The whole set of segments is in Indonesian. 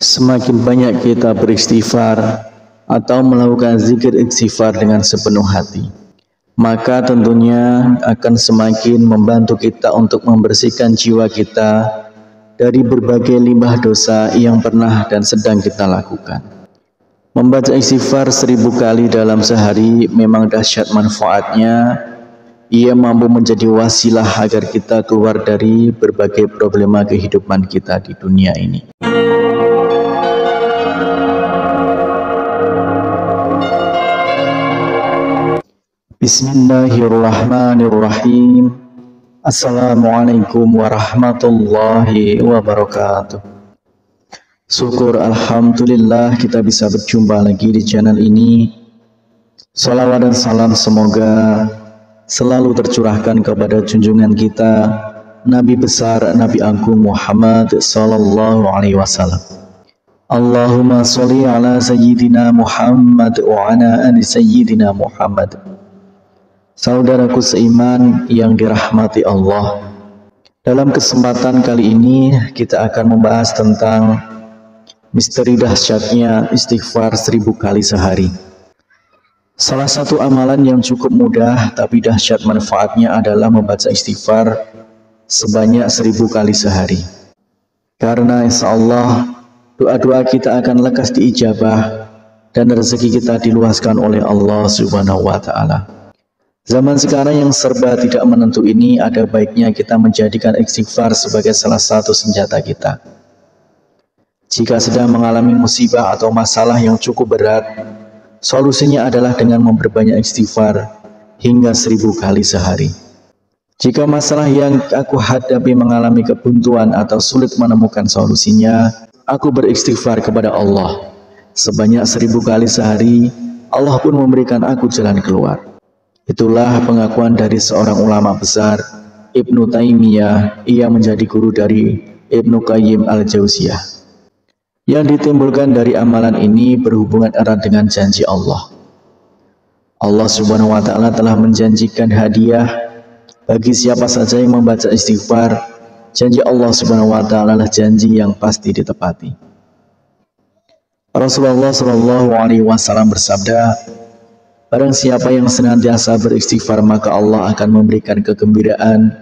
Semakin banyak kita beristighfar atau melakukan zikir istighfar dengan sepenuh hati, maka tentunya akan semakin membantu kita untuk membersihkan jiwa kita dari berbagai limbah dosa yang pernah dan sedang kita lakukan. Membaca istighfar 1000 kali dalam sehari memang dahsyat manfaatnya. Ia mampu menjadi wasilah agar kita keluar dari berbagai problema kehidupan kita di dunia ini. Bismillahirrahmanirrahim. Assalamualaikum warahmatullahi wabarakatuh. Syukur alhamdulillah kita bisa berjumpa lagi di channel ini. Salawat dan salam semoga selalu tercurahkan kepada junjungan kita Nabi besar Nabi Agung Muhammad sallallahu alaihi wasallam. Allahumma sholli ala sayyidina Muhammad wa ala ali sayyidina Muhammad. Saudaraku seiman yang dirahmati Allah, dalam kesempatan kali ini kita akan membahas tentang misteri dahsyatnya istighfar 1000 kali sehari. Salah satu amalan yang cukup mudah tapi dahsyat manfaatnya adalah membaca istighfar sebanyak 1000 kali sehari. Karena insya Allah doa-doa kita akan lekas diijabah dan rezeki kita diluaskan oleh Allah Subhanahu wa Ta'ala. Zaman sekarang yang serba tidak menentu ini, ada baiknya kita menjadikan istighfar sebagai salah satu senjata kita. Jika sedang mengalami musibah atau masalah yang cukup berat, solusinya adalah dengan memperbanyak istighfar hingga 1000 kali sehari. Jika masalah yang aku hadapi mengalami kebuntuan atau sulit menemukan solusinya, aku beristighfar kepada Allah sebanyak 1000 kali sehari. Allah pun memberikan aku jalan keluar. Itulah pengakuan dari seorang ulama besar, Ibnu Taimiyah. Ia menjadi guru dari Ibnu Qayyim al-Jauziyah. Yang ditimbulkan dari amalan ini berhubungan erat dengan janji Allah. Allah Subhanahu wa Ta'ala telah menjanjikan hadiah bagi siapa saja yang membaca istighfar. Janji Allah Subhanahu wa Ta'ala adalah janji yang pasti ditepati. Rasulullah Shallallahu alaihi wasallam bersabda, barang siapa yang senantiasa beristighfar maka Allah akan memberikan kegembiraan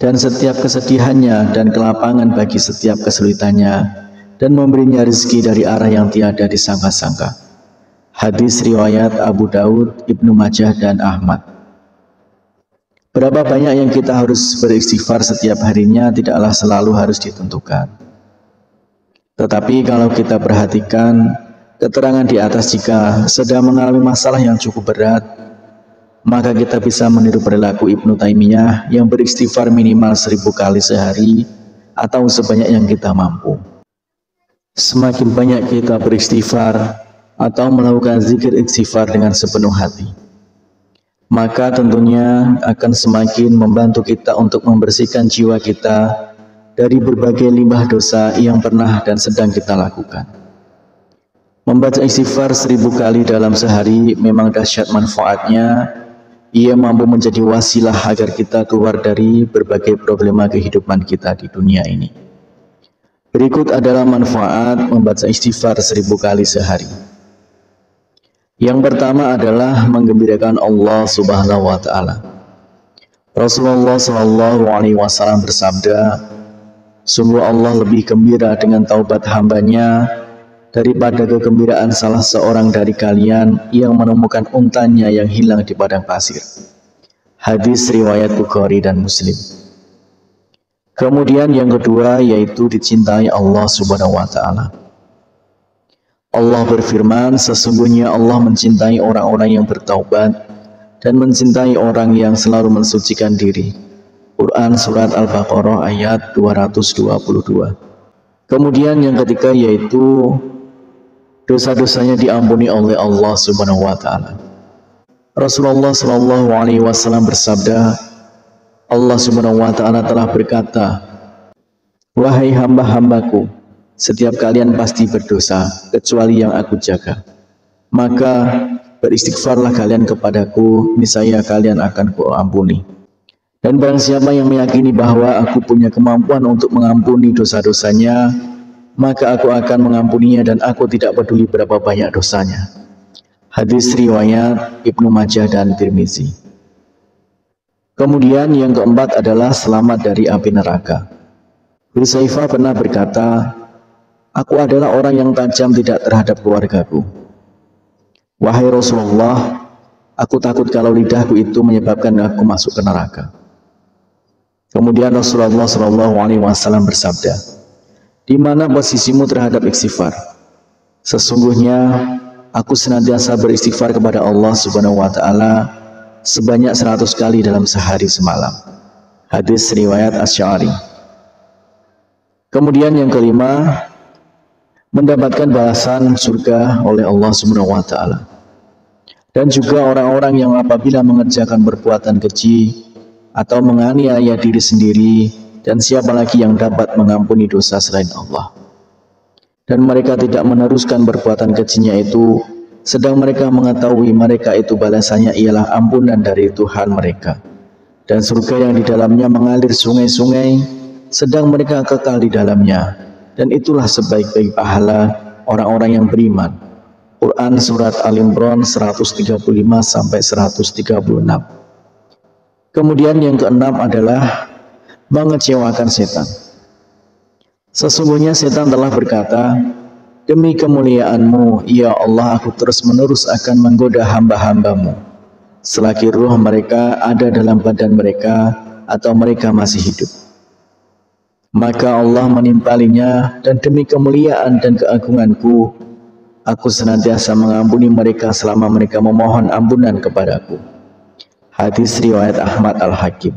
dan setiap kesedihannya dan kelapangan bagi setiap kesulitannya, dan memberinya rezeki dari arah yang tiada disangka-sangka. Hadis riwayat Abu Daud, Ibnu Majah, dan Ahmad. Berapa banyak yang kita harus beristighfar setiap harinya tidaklah selalu harus ditentukan. Tetapi kalau kita perhatikan keterangan di atas, jika sedang mengalami masalah yang cukup berat, maka kita bisa meniru perilaku Ibnu Taimiyah yang beristighfar minimal 1000 kali sehari atau sebanyak yang kita mampu. Semakin banyak kita beristighfar atau melakukan zikir istighfar dengan sepenuh hati, maka tentunya akan semakin membantu kita untuk membersihkan jiwa kita dari berbagai limbah dosa yang pernah dan sedang kita lakukan. Membaca istighfar 1000 kali dalam sehari memang dahsyat manfaatnya. Ia mampu menjadi wasilah agar kita keluar dari berbagai problema kehidupan kita di dunia ini. Berikut adalah manfaat membaca istighfar 1000 kali sehari. Yang pertama adalah menggembirakan Allah Subhanahu wa Ta'ala. Rasulullah Shallallahu alaihi wasallam bersabda, sungguh Allah lebih gembira dengan taubat hambanya daripada kegembiraan salah seorang dari kalian yang menemukan untanya yang hilang di padang pasir. Hadis riwayat Bukhari dan Muslim. Kemudian yang kedua yaitu dicintai Allah Subhanahu wa Ta'ala. Allah berfirman, sesungguhnya Allah mencintai orang-orang yang bertaubat dan mencintai orang yang selalu mensucikan diri. Quran Surat Al-Baqarah ayat 222. Kemudian yang ketiga yaitu dosa-dosanya diampuni oleh Allah Subhanahu wa Ta'ala. Rasulullah Shallallahu alaihi wasallam bersabda, Allah Subhanahu wa Ta'ala telah berkata, wahai hamba-hambaku, setiap kalian pasti berdosa kecuali yang aku jaga. Maka beristighfarlah kalian kepadaku, niscaya kalian akan kuampuni. Dan barang siapa yang meyakini bahwa aku punya kemampuan untuk mengampuni dosa-dosanya, maka aku akan mengampuninya dan aku tidak peduli berapa banyak dosanya. Hadis riwayat Ibnu Majah dan Tirmizi. Kemudian yang keempat adalah selamat dari api neraka. Hudzaifah pernah berkata, aku adalah orang yang tajam tidak terhadap keluargaku. Wahai Rasulullah, aku takut kalau lidahku itu menyebabkan aku masuk ke neraka. Kemudian Rasulullah SAW bersabda, di mana posisimu terhadap istighfar? Sesungguhnya aku senantiasa beristighfar kepada Allah Subhanahu wa taala sebanyak 100 kali dalam sehari semalam. Hadis riwayat Asy'ari. Kemudian yang kelima, mendapatkan balasan surga oleh Allah Subhanahu wa taala. Dan juga orang-orang yang apabila mengerjakan perbuatan keji atau menganiaya diri sendiri, dan siapa lagi yang dapat mengampuni dosa selain Allah. Dan mereka tidak meneruskan perbuatan kejinya itu, sedang mereka mengetahui mereka itu balasannya ialah ampunan dari Tuhan mereka. Dan surga yang di dalamnya mengalir sungai-sungai, sedang mereka kekal di dalamnya. Dan itulah sebaik-baik pahala orang-orang yang beriman. Quran Surat Al-Imran 135-136. Kemudian yang keenam adalah mengecewakan setan. Sesungguhnya setan telah berkata, demi kemuliaan-Mu, ya Allah, aku terus-menerus akan menggoda hamba-hamba-Mu selagi ruh mereka ada dalam badan mereka atau mereka masih hidup. Maka Allah menimpalinya, dan demi kemuliaan dan keagungan-Ku, aku senantiasa mengampuni mereka selama mereka memohon ampunan kepadaku. Hadis riwayat Ahmad Al-Hakim.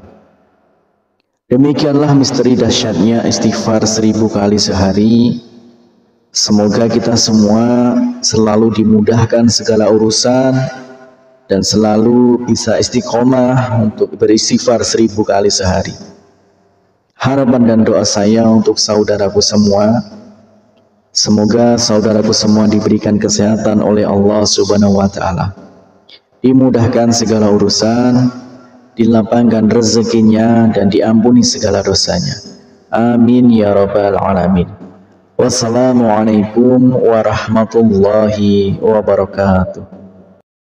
Demikianlah misteri dahsyatnya istighfar 1000 kali sehari. Semoga kita semua selalu dimudahkan segala urusan dan selalu bisa istiqomah untuk beristighfar 1000 kali sehari. Harapan dan doa saya untuk saudaraku semua, semoga saudaraku semua diberikan kesehatan oleh Allah Subhanahu wa taala, dimudahkan segala urusan, dilapangkan rezekinya, dan diampuni segala dosanya. Amin ya rabbal alamin. Wassalamualaikum warahmatullahi wabarakatuh.